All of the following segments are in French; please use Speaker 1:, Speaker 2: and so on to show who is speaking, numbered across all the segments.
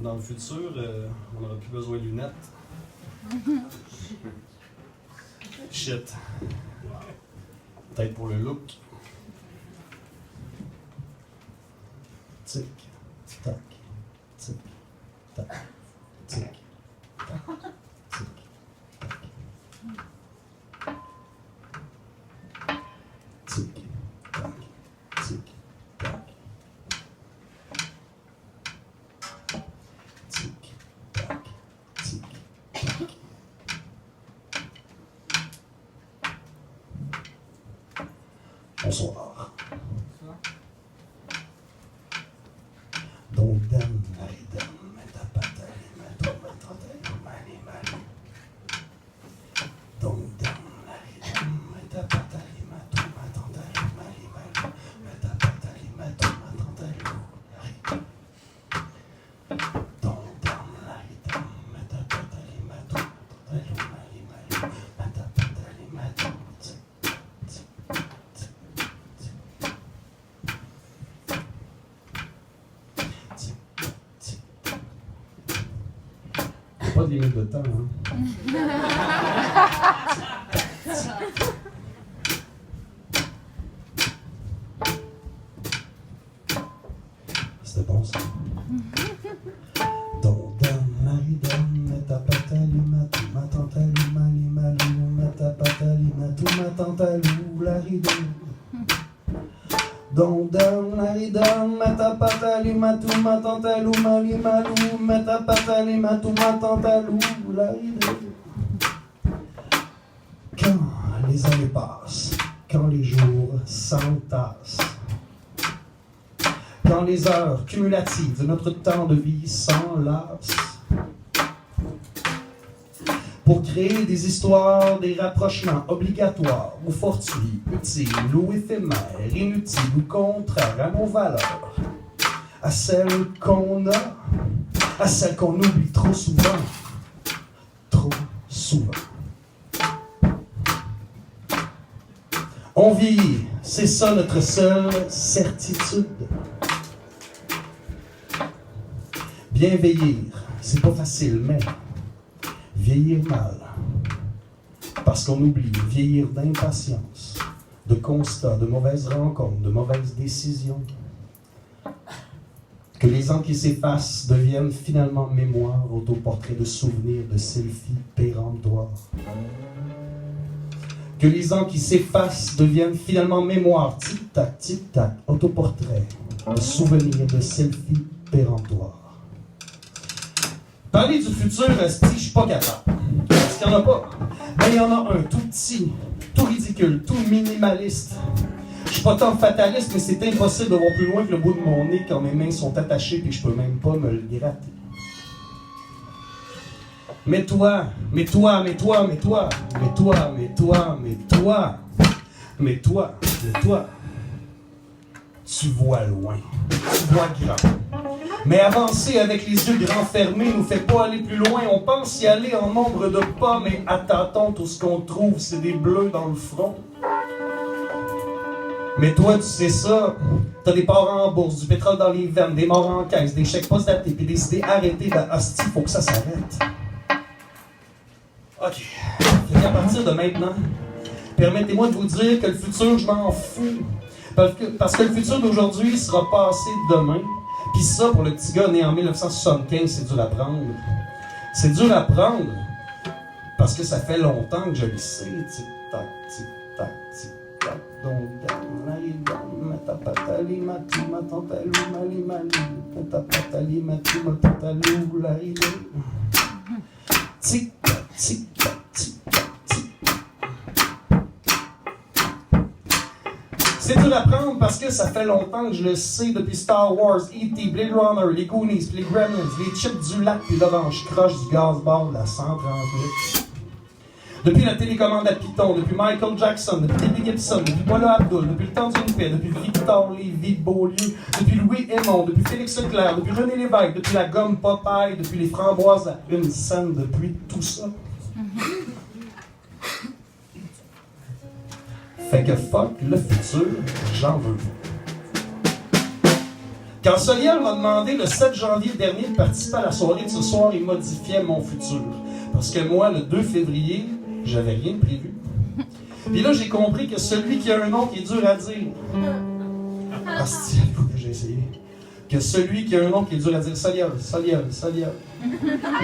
Speaker 1: Dans le futur, on n'aura plus besoin de lunettes. Shit. Peut-être pour le look. Tic, tac, tic, tac, tic, tac, tic, tac. Tic, tac, tic, tac. Tic, tac, tic, tac. Bonsoir. Donc, dame, meta patali, meta patali, mani, mani. Donc, dame, meta patali, meta patali, mani, mani. Meta patali, meta patali, donc, dame, meta patali, meta patali, mani, mani. Meta patali, meta pas de limite de temps, hein? C'était bon, ça. Donc, dame, mari, dame, meta patali, matou, ma tantali, mali, malou, meta patali, matou, ma tantalou, la rideau. Donc, dame, mari, dame, meta patali, matou, ma tantalou, mali, malou, meta patali, matou, ma tantalou, la rideau. Quand les années passent, quand les jours s'entassent, quand les heures cumulatives de notre temps de vie s'enlacent, pour créer des histoires, des rapprochements obligatoires ou fortuits, utiles ou éphémères, inutiles ou contraires à nos valeurs, à celles qu'on a, à celles qu'on oublie trop souvent, trop souvent. On vieillit, c'est ça notre seule certitude. Bien vieillir, c'est pas facile, mais vieillir mal. Parce qu'on oublie, vieillir d'impatience, de constats, de mauvaises rencontres, de mauvaises décisions. Que les ans qui s'effacent deviennent finalement mémoire, autoportraits de souvenirs, de selfies péremptoires. Que les ans qui s'effacent deviennent finalement mémoire, tic-tac, autoportrait, de souvenirs, de selfies péremptoires. Parler du futur, je suis pas capable. Parce qu'il n'y en a pas. Ben, il y en a un, tout petit, tout ridicule, tout minimaliste. Je suis pas tant fataliste, mais c'est impossible de voir plus loin que le bout de mon nez quand mes mains sont attachées et je peux même pas me le gratter. Mais toi, tu vois loin, tu vois grand. Mais avancer avec les yeux grands fermés nous fait pas aller plus loin. On pense y aller en nombre de pas, mais à tâtons, tout ce qu'on trouve, c'est des bleus dans le front. Mais toi, tu sais ça, t'as des parents en bourse, du pétrole dans les veines, des morts en caisse, des chèques post-datés, puis des idées arrêtées, ben hostie, faut que ça s'arrête. Ok, fait qu'à partir de maintenant, permettez-moi de vous dire que le futur, je m'en fous. Parce que le futur d'aujourd'hui sera passé demain. Pis ça, pour le petit gars né en 1975, c'est dur à prendre. C'est dur à prendre parce que ça fait longtemps que je le sais. Tic-tac, tic-tac, tic-tac. Donc, meta patali, matu, ma tantalou, mali, mali. Meta patali, matu, ma tantalou, la rideau. Tic-tac, tic-tac, tic-tac. C'est dur à prendre parce que ça fait longtemps que je le sais, depuis Star Wars, E.T., Blade Runner, les Goonies, les Gremlins, les chips du lac, puis l'orange croche du gaz-bar de la 138. Depuis la télécommande à Python, depuis Michael Jackson, depuis Debbie Gibson, depuis Paula Abdul, depuis le temps d'une paix, depuis Victor Lévy-Beaulieu, depuis Louis Aymon, depuis Félix Leclerc, depuis René Lévesque, depuis la gomme Popeye, depuis les framboises à une scène, depuis tout ça. Fait que fuck le futur, j'en veux pas. Quand Soliel m'a demandé le 7 janvier dernier de participer à la soirée de ce soir, il modifiait mon futur. Parce que moi, le 2 février, j'avais rien de prévu. Puis là, j'ai compris que celui qui a un nom qui est dur à dire... Hostie, il faut que j'ai essayé. Que celui qui a un nom qui est dur à dire, Soliel.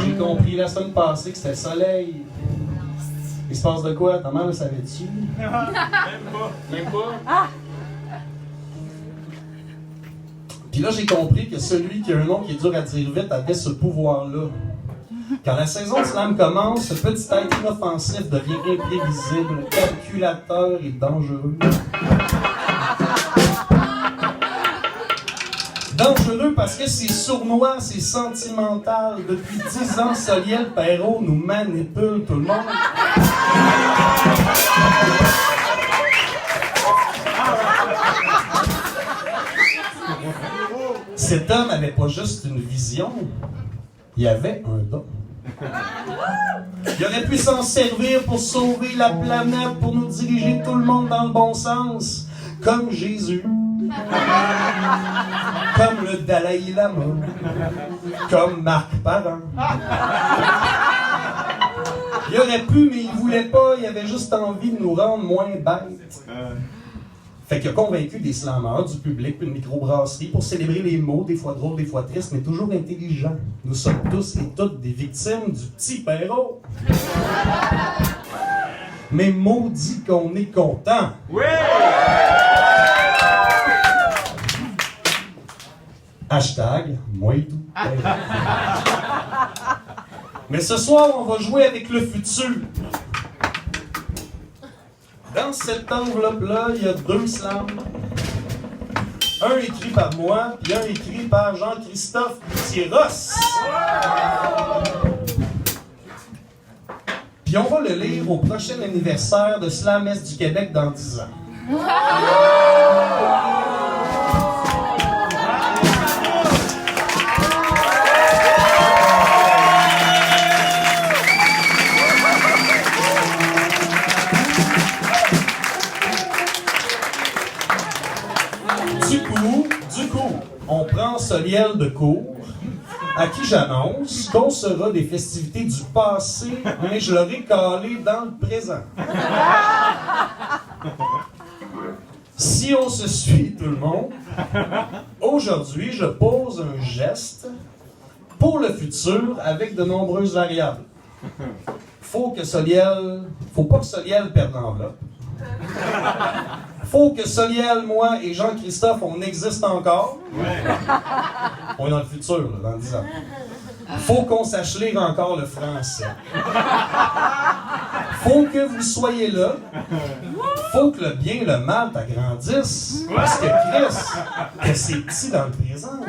Speaker 1: J'ai compris la semaine passée que c'était Soleil. Il se passe de quoi? Ta mère le savait-tu? Même pas. Puis là, j'ai compris que celui qui a un nom qui est dur à dire vite avait ce pouvoir-là. Quand la saison de slam commence, ce petit être inoffensif devient imprévisible, calculateur et dangereux. Dangereux parce que c'est sournois, c'est sentimental. Depuis 10 ans, Soliel Perrault nous manipule tout le monde. Cet homme n'avait pas juste une vision, il avait un don. Il aurait pu s'en servir pour sauver la planète, pour nous diriger tout le monde dans le bon sens, comme Jésus, comme le Dalai Lama, comme Marc Parent. Il aurait pu, mais il ne voulait pas, il avait juste envie de nous rendre moins bêtes. Fait qu'il a convaincu des slammeurs, du public, une microbrasserie pour célébrer les mots, des fois drôles, des fois tristes, mais toujours intelligents. Nous sommes tous et toutes des victimes du petit Perrault. Mais maudit qu'on est content. Oui! Hashtag, moi et tout. Mais ce soir, on va jouer avec le futur. Dans cette enveloppe-là, il y a 2 slams. Un écrit par moi, puis un écrit par Jean-Christophe Boutier-Ross. Puis on va le lire au prochain anniversaire de Slam Est du Québec dans 10 ans. Du coup, on prend Soliel de court, à qui j'annonce qu'on sera des festivités du passé, mais je l'aurai calé dans le présent. Si on se suit, tout le monde, aujourd'hui, je pose un geste pour le futur avec de nombreuses variables. Faut pas que Soliel perde l'enveloppe. Faut que Soliel, moi et Jean-Christophe, on existe encore. Ouais. On est dans le futur, là, dans 10 ans. Faut qu'on sache lire encore le français. Faut que vous soyez là. Faut que le bien et le mal t'agrandissent. Parce que Chris, que c'est petit dans le présent.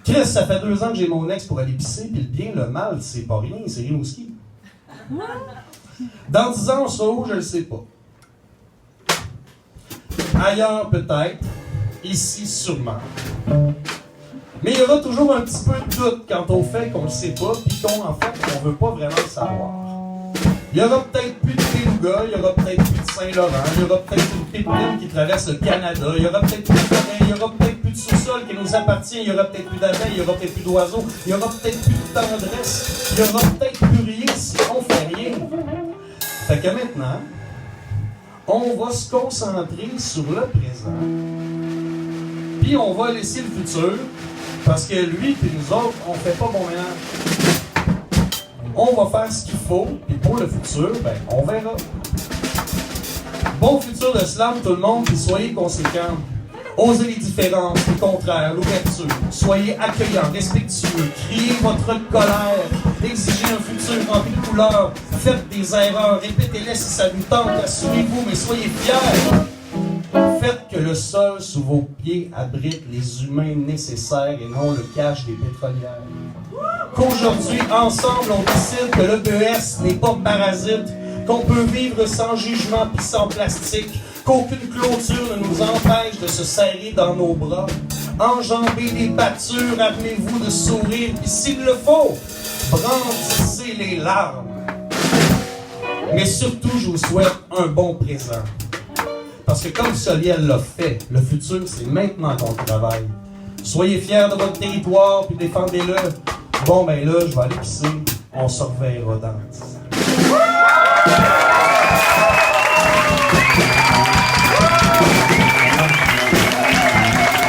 Speaker 1: Chris, ça fait 2 ans que j'ai mon ex pour aller pisser, puis le bien, le mal, c'est pas rien, c'est Rimouski. Dans 10 ans, on sera où, je ne sais pas. Ailleurs, peut-être. Ici, sûrement. Mais il y aura toujours un petit peu de doute quant au fait qu'on ne le sait pas, puis en fait, on ne veut pas vraiment le savoir. Il y aura peut-être plus de Beluga, il y aura peut-être plus de Saint-Laurent, il y aura peut-être une pépine qui traverse le Canada, il y aura peut-être plus de forêt, il y aura peut-être plus de sous-sol qui nous appartient, il y aura peut-être plus d'abeilles, il y aura peut-être plus d'oiseaux, il y aura peut-être plus de tendresse, il y aura peut-être plus rien si on fait rien. Fait que maintenant, on va se concentrer sur le présent, puis on va laisser le futur, parce que lui et nous autres, on fait pas bon ménage. On va faire ce qu'il faut, et pour le futur, ben, on verra. Bon futur de slam, tout le monde, puis soyez conséquents. Osez les différences, les contraires, l'ouverture. Soyez accueillants, respectueux. Criez votre colère. Exigez un futur rempli de couleurs. Faites des erreurs, répétez-les si ça vous tente. Assurez-vous, mais soyez fiers. Faites que le sol sous vos pieds abrite les humains nécessaires et non le cache des pétrolières. Qu'aujourd'hui, ensemble, on décide que l'EBS n'est pas parasite, qu'on peut vivre sans jugement pis sans plastique, qu'aucune clôture ne nous empêche de se serrer dans nos bras. Enjambez les battures, rappelez-vous de sourire, pis s'il le faut, brandissez les larmes. Mais surtout, je vous souhaite un bon présent. Parce que comme Soliel l'a fait, le futur, c'est maintenant qu'on travaille. Soyez fiers de votre territoire, puis défendez-le. Bon, ben là, je vais aller pisser. On se reverra dans 10 ans.